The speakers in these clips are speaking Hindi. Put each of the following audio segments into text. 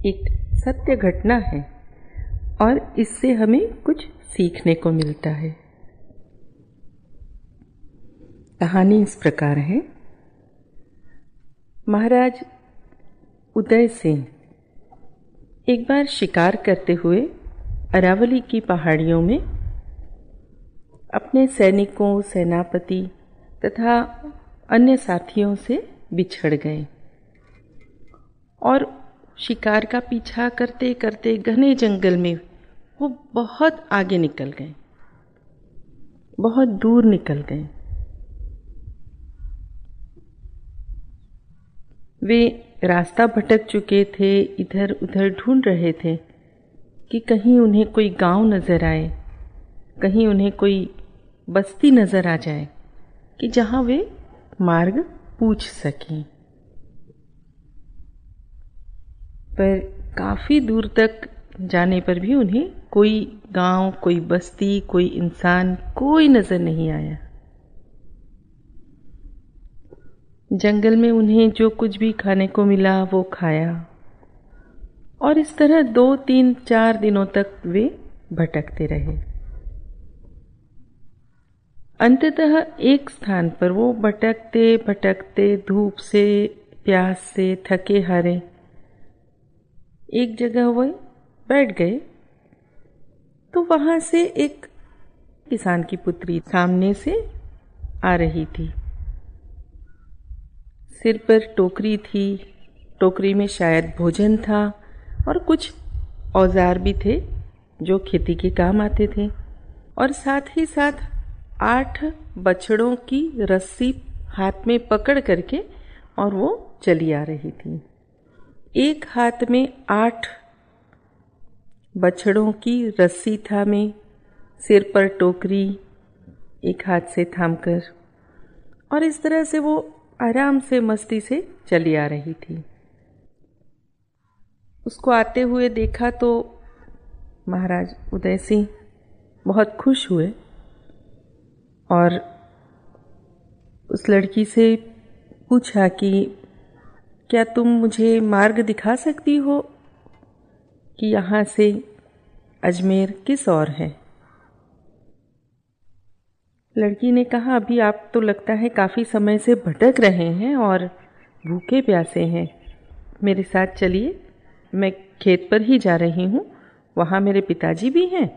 एक सत्य घटना है और इससे हमें कुछ सीखने को मिलता है। कहानी इस प्रकार है। महाराज उदय सिंह एक बार शिकार करते हुए अरावली की पहाड़ियों में अपने सैनिकों, सेनापति तथा अन्य साथियों से बिछड़ गए और शिकार का पीछा करते करते घने जंगल में वो बहुत आगे निकल गए, बहुत दूर निकल गए। वे रास्ता भटक चुके थे, इधर उधर ढूंढ रहे थे कि कहीं उन्हें कोई गांव नजर आए, कहीं उन्हें कोई बस्ती नजर आ जाए कि जहां वे मार्ग पूछ सकें। पर काफ़ी दूर तक जाने पर भी उन्हें कोई गांव, कोई बस्ती, कोई इंसान, कोई नज़र नहीं आया। जंगल में उन्हें जो कुछ भी खाने को मिला वो खाया और इस तरह 2, 3, 4 दिनों तक वे भटकते रहे। अंततः एक स्थान पर वो भटकते भटकते धूप से, प्यास से थके हारे एक जगह वो बैठ गए तो वहां से एक किसान की पुत्री सामने से आ रही थी। सिर पर टोकरी थी, टोकरी में शायद भोजन था और कुछ औजार भी थे जो खेती के काम आते थे, और साथ ही साथ 8 बछड़ों की रस्सी हाथ में पकड़ करके और वो चली आ रही थी। एक हाथ में 8 बछड़ों की रस्सी थामे, सिर पर टोकरी एक हाथ से थामकर, और इस तरह से वो आराम से मस्ती से चली आ रही थी। उसको आते हुए देखा तो महाराज उदय सिंह बहुत खुश हुए और उस लड़की से पूछा कि क्या तुम मुझे मार्ग दिखा सकती हो कि यहाँ से अजमेर किस ओर है? लड़की ने कहा, अभी आप तो लगता है काफ़ी समय से भटक रहे हैं और भूखे प्यासे हैं। मेरे साथ चलिए, मैं खेत पर ही जा रही हूँ, वहाँ मेरे पिताजी भी हैं,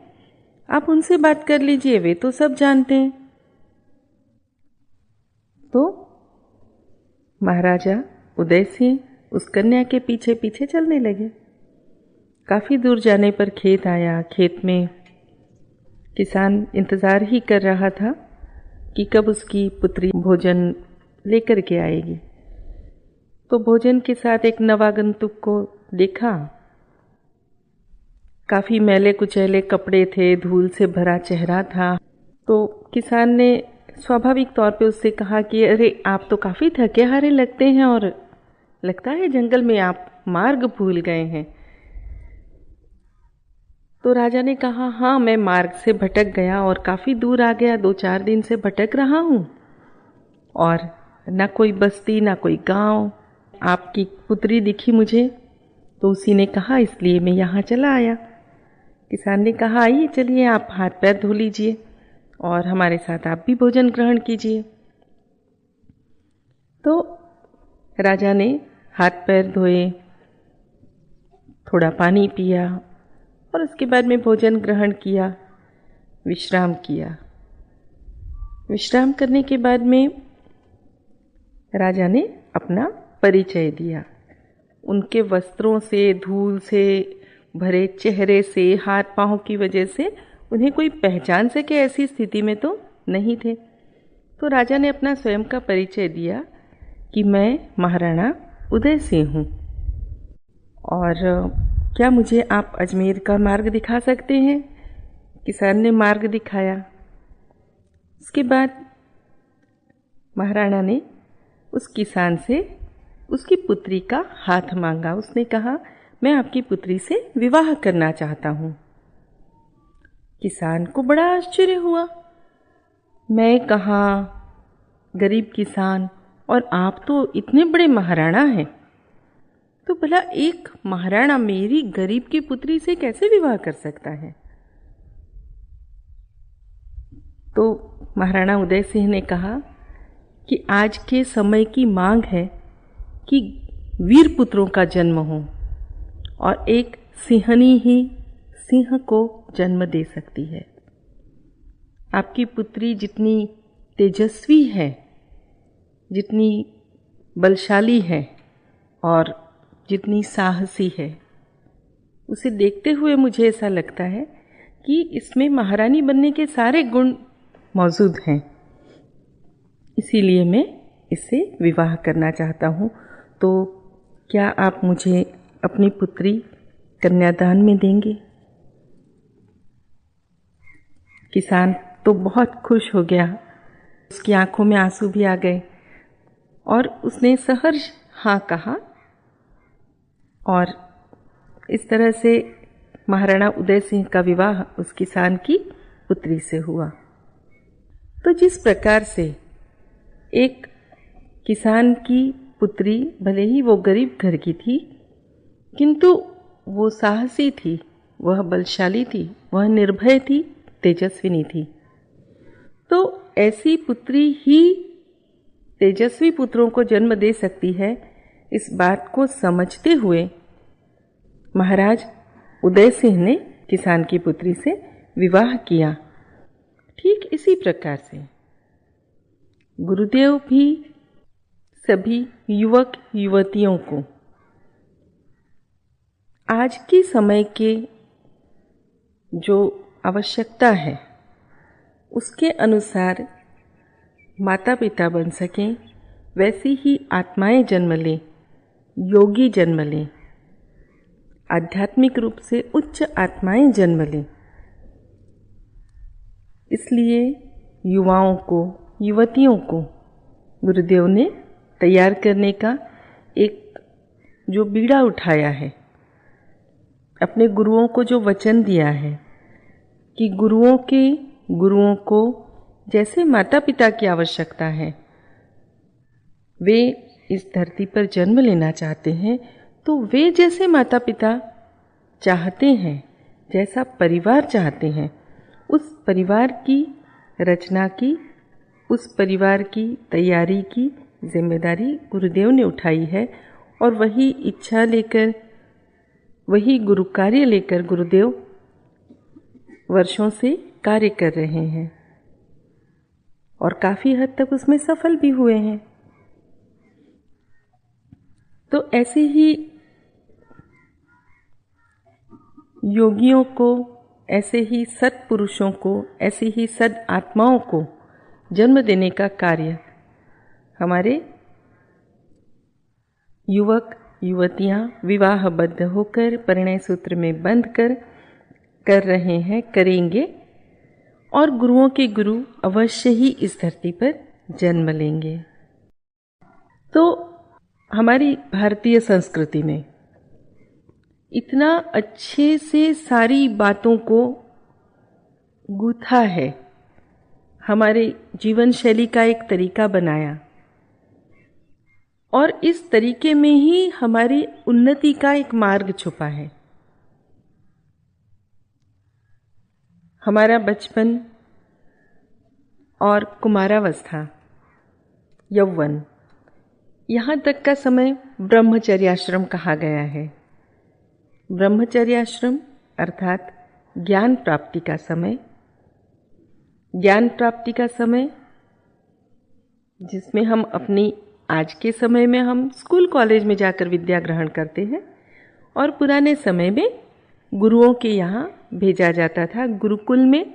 आप उनसे बात कर लीजिए, वे तो सब जानते हैं। तो महाराजा उदय सिंह उस कन्या के पीछे पीछे चलने लगे। काफ़ी दूर जाने पर खेत आया। खेत में किसान इंतज़ार ही कर रहा था कि कब उसकी पुत्री भोजन लेकर के आएगी। तो भोजन के साथ एक नवागंतुक को देखा। काफ़ी मैले कुचैले कपड़े थे, धूल से भरा चेहरा था। तो किसान ने स्वाभाविक तौर पे उससे कहा कि अरे, आप तो काफ़ी थके हारे लगते हैं और लगता है जंगल में आप मार्ग भूल गए हैं। तो राजा ने कहा, हाँ, मैं मार्ग से भटक गया और काफ़ी दूर आ गया, 2-4 दिन से भटक रहा हूँ और ना कोई बस्ती, ना कोई गांव। आपकी पुत्री दिखी मुझे तो उसी ने कहा, इसलिए मैं यहाँ चला आया। किसान ने कहा, आइए चलिए, आप हाथ पैर धो लीजिए और हमारे साथ आप भी भोजन ग्रहण कीजिए। तो राजा ने हाथ पैर धोए, थोड़ा पानी पिया और उसके बाद में भोजन ग्रहण किया, विश्राम किया। विश्राम करने के बाद में राजा ने अपना परिचय दिया। उनके वस्त्रों से, धूल से भरे चेहरे से, हाथ पांव की वजह से उन्हें कोई पहचान सके ऐसी स्थिति में तो नहीं थे। तो राजा ने अपना स्वयं का परिचय दिया कि मैं महाराणा उदय सिंह हूँ और क्या मुझे आप अजमेर का मार्ग दिखा सकते हैं? किसान ने मार्ग दिखाया। उसके बाद महाराणा ने उस किसान से उसकी पुत्री का हाथ मांगा। उसने कहा, मैं आपकी पुत्री से विवाह करना चाहता हूँ। किसान को बड़ा आश्चर्य हुआ। मैं कहाँ, गरीब किसान, और आप तो इतने बड़े महाराणा हैं। तो भला एक महाराणा मेरी गरीब की पुत्री से कैसे विवाह कर सकता है? तो महाराणा उदय सिंह ने कहा कि आज के समय की मांग है कि वीर पुत्रों का जन्म हो, और एक सिंहनी ही सिंह को जन्म दे सकती है। आपकी पुत्री जितनी तेजस्वी है, जितनी बलशाली है और जितनी साहसी है, उसे देखते हुए मुझे ऐसा लगता है कि इसमें महारानी बनने के सारे गुण मौजूद हैं। इसीलिए मैं इससे विवाह करना चाहता हूँ। तो क्या आप मुझे अपनी पुत्री कन्यादान में देंगे? किसान तो बहुत खुश हो गया, उसकी आंखों में आंसू भी आ गए और उसने सहर्ष हाँ कहा, और इस तरह से महाराणा उदय सिंह का विवाह उस किसान की पुत्री से हुआ। तो जिस प्रकार से एक किसान की पुत्री, भले ही वो गरीब घर की थी, किंतु वो साहसी थी, वह बलशाली थी, वह निर्भय थी, तेजस्विनी थी, तो ऐसी पुत्री ही तेजस्वी पुत्रों को जन्म दे सकती है। इस बात को समझते हुए महाराज उदय सिंह ने किसान की पुत्री से विवाह किया। ठीक इसी प्रकार से गुरुदेव भी सभी युवक युवतियों को आज के समय के जो आवश्यकता है उसके अनुसार माता पिता बन सकें, वैसी ही आत्माएं जन्म लें, योगी जन्म लें, आध्यात्मिक रूप से उच्च आत्माएं जन्म लें। इसलिए युवाओं को, युवतियों को गुरुदेव ने तैयार करने का एक जो बीड़ा उठाया है, अपने गुरुओं को जो वचन दिया है कि गुरुओं को जैसे माता पिता की आवश्यकता है, वे इस धरती पर जन्म लेना चाहते हैं, तो वे जैसे माता पिता चाहते हैं, जैसा परिवार चाहते हैं, उस परिवार की रचना की, उस परिवार की तैयारी की जिम्मेदारी गुरुदेव ने उठाई है। और वही इच्छा लेकर, वही गुरु कार्य लेकर गुरुदेव वर्षों से कार्य कर रहे हैं और काफ़ी हद तक उसमें सफल भी हुए हैं। तो ऐसे ही योगियों को, ऐसे ही सत्पुरुषों को, ऐसी ही सद आत्माओं को जन्म देने का कार्य हमारे युवक युवतियां विवाहबद्ध होकर परिणय सूत्र में बंध कर रहे हैं, करेंगे, और गुरुओं के गुरु अवश्य ही इस धरती पर जन्म लेंगे। तो हमारी भारतीय संस्कृति में इतना अच्छे से सारी बातों को गूथा है, हमारे जीवन शैली का एक तरीका बनाया, और इस तरीके में ही हमारी उन्नति का एक मार्ग छुपा है। हमारा बचपन और कुमारावस्था, यौवन, यहाँ तक का समय ब्रह्मचर्याश्रम कहा गया है। ब्रह्मचर्याश्रम अर्थात ज्ञान प्राप्ति का समय, ज्ञान प्राप्ति का समय जिसमें हम अपनी, आज के समय में हम स्कूल कॉलेज में जाकर विद्या ग्रहण करते हैं, और पुराने समय में गुरुओं के यहाँ भेजा जाता था, गुरुकुल में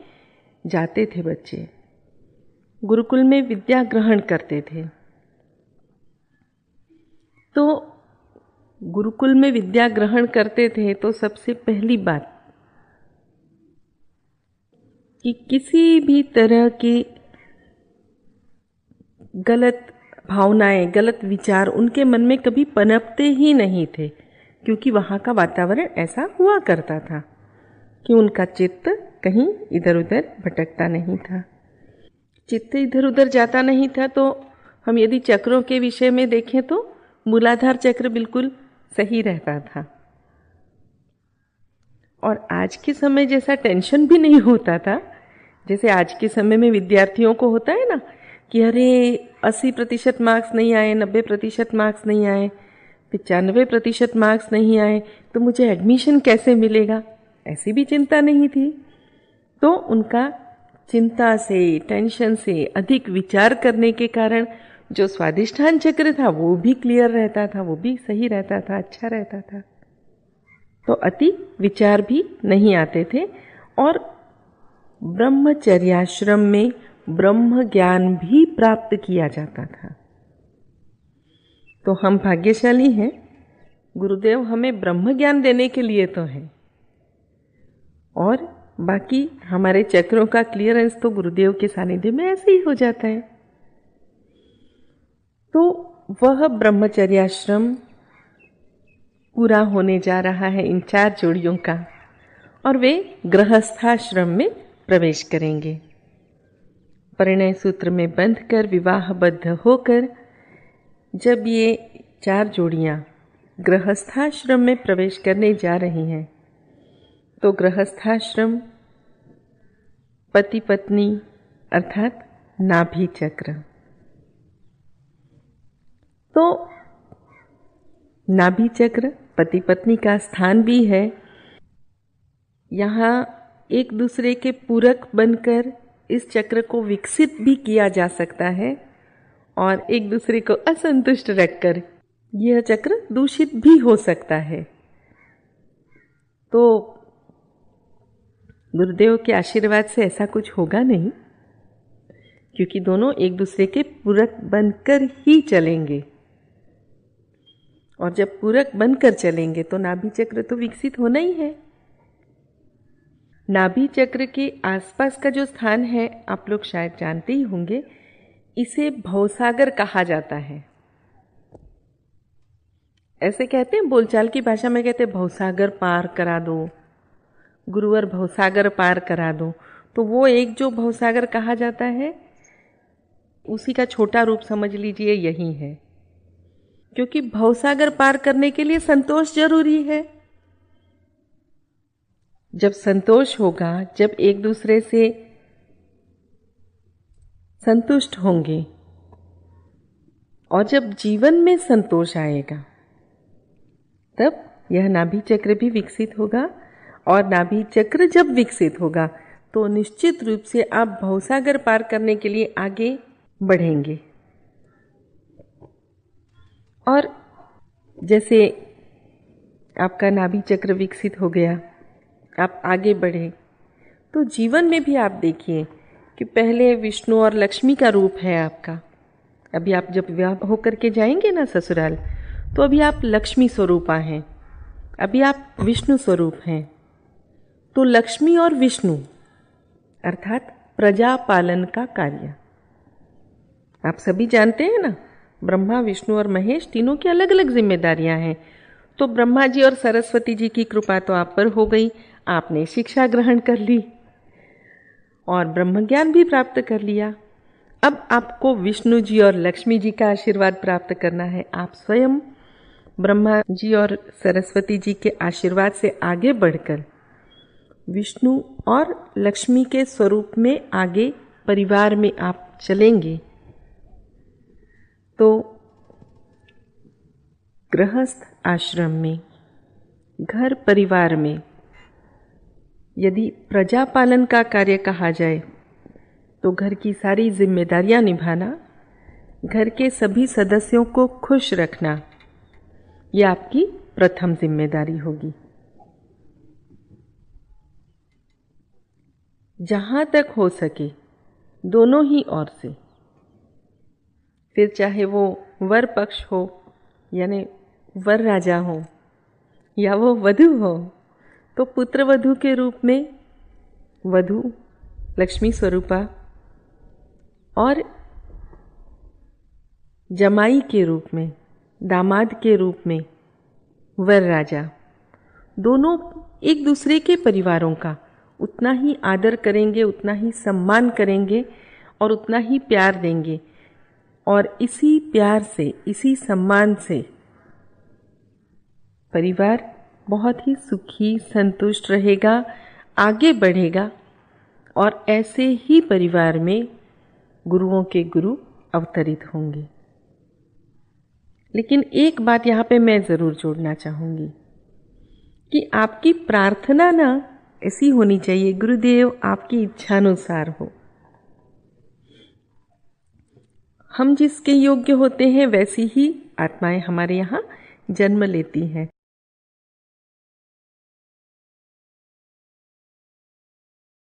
जाते थे बच्चे, गुरुकुल में विद्या ग्रहण करते थे। तो गुरुकुल में विद्या ग्रहण करते थे तो सबसे पहली बात कि किसी भी तरह की गलत भावनाएं, गलत विचार उनके मन में कभी पनपते ही नहीं थे, क्योंकि वहाँ का वातावरण ऐसा हुआ करता था कि उनका चित्त कहीं इधर उधर भटकता नहीं था। चित्त इधर उधर जाता नहीं था। तो हम यदि चक्रों के विषय में देखें तो मूलाधार चक्र बिल्कुल सही रहता था। और आज के समय जैसा टेंशन भी नहीं होता था, जैसे आज के समय में विद्यार्थियों को होता है ना कि अरे 80% मार्क्स नहीं आए, 90% मार्क्स नहीं आए, 95% मार्क्स नहीं आए, तो मुझे एडमिशन कैसे मिलेगा, ऐसी भी चिंता नहीं थी। तो उनका चिंता से, टेंशन से अधिक विचार करने के कारण जो स्वादिष्ठान चक्र था वो भी क्लियर रहता था, वो भी सही रहता था, अच्छा रहता था। तो अति विचार भी नहीं आते थे और ब्रह्मचर्याश्रम में ब्रह्म ज्ञान भी प्राप्त किया जाता था। तो हम भाग्यशाली हैं, गुरुदेव हमें ब्रह्म ज्ञान देने के लिए तो हैं, और बाकी हमारे चक्रों का क्लियरेंस तो गुरुदेव के सानिध्य में ऐसे ही हो जाता है। तो वह ब्रह्मचर्याश्रम पूरा होने जा रहा है इन 4 जोड़ियों का, और वे गृहस्थाश्रम में प्रवेश करेंगे। परिणय सूत्र में बंधकर विवाहबद्ध होकर जब ये 4 जोड़ियां गृहस्थाश्रम में प्रवेश करने जा रही हैं, तो गृहस्थाश्रम पति पत्नी अर्थात नाभि चक्र। तो नाभि चक्र पति पत्नी का स्थान भी है। यहाँ एक दूसरे के पूरक बनकर इस चक्र को विकसित भी किया जा सकता है, और एक दूसरे को असंतुष्ट रखकर यह चक्र दूषित भी हो सकता है। तो गुरुदेव के आशीर्वाद से ऐसा कुछ होगा नहीं, क्योंकि दोनों एक दूसरे के पूरक बनकर ही चलेंगे, और जब पूरक बनकर चलेंगे तो नाभि चक्र तो विकसित होना ही है। नाभि चक्र के आसपास का जो स्थान है आप लोग शायद जानते ही होंगे, इसे भवसागर कहा जाता है। ऐसे कहते हैं, बोलचाल की भाषा में कहते हैं भवसागर पार करा दो, गुरुवर भवसागर पार करा दो। तो वो एक जो भवसागर कहा जाता है उसी का छोटा रूप समझ लीजिए यही है, क्योंकि भवसागर पार करने के लिए संतोष जरूरी है। जब संतोष होगा, जब एक दूसरे से संतुष्ट होंगे, और जब जीवन में संतोष आएगा, तब यह नाभि चक्र भी विकसित होगा। और नाभि चक्र जब विकसित होगा तो निश्चित रूप से आप भवसागर पार करने के लिए आगे बढ़ेंगे। और जैसे आपका नाभि चक्र विकसित हो गया, आप आगे बढ़े, तो जीवन में भी आप देखिए कि पहले विष्णु और लक्ष्मी का रूप है आपका। अभी आप जब विवाह होकर के जाएंगे ना ससुराल, तो अभी आप लक्ष्मी स्वरूपा हैं, अभी आप विष्णु स्वरूप हैं। तो लक्ष्मी और विष्णु अर्थात प्रजा पालन का कार्य आप सभी जानते हैं ना, ब्रह्मा विष्णु और महेश तीनों की अलग अलग जिम्मेदारियां हैं। तो ब्रह्मा जी और सरस्वती जी की कृपा तो आप पर हो गई, आपने शिक्षा ग्रहण कर ली और ब्रह्म ज्ञान भी प्राप्त कर लिया। अब आपको विष्णु जी और लक्ष्मी जी का आशीर्वाद प्राप्त करना है। आप स्वयं ब्रह्मा जी और सरस्वती जी के आशीर्वाद से आगे बढ़कर विष्णु और लक्ष्मी के स्वरूप में आगे परिवार में आप चलेंगे। तो गृहस्थ आश्रम में, घर परिवार में यदि प्रजा पालन का कार्य कहा जाए तो घर की सारी जिम्मेदारियां निभाना, घर के सभी सदस्यों को खुश रखना, यह आपकी प्रथम जिम्मेदारी होगी। जहां तक हो सके दोनों ही ओर से, फिर चाहे वो वर पक्ष हो यानी वर राजा हो या वो वधू हो, तो पुत्र वधू के रूप में वधू लक्ष्मी स्वरूपा और जमाई के रूप में, दामाद के रूप में वर राजा, दोनों एक दूसरे के परिवारों का उतना ही आदर करेंगे, उतना ही सम्मान करेंगे और उतना ही प्यार देंगे। और इसी प्यार से, इसी सम्मान से परिवार बहुत ही सुखी, संतुष्ट रहेगा, आगे बढ़ेगा और ऐसे ही परिवार में गुरुओं के गुरु अवतरित होंगे। लेकिन एक बात यहाँ पे मैं ज़रूर जोड़ना चाहूँगी कि आपकी प्रार्थना ना ऐसी होनी चाहिए, गुरुदेव आपकी इच्छानुसार हो। हम जिसके योग्य होते हैं वैसी ही आत्माएं हमारे यहाँ जन्म लेती हैं।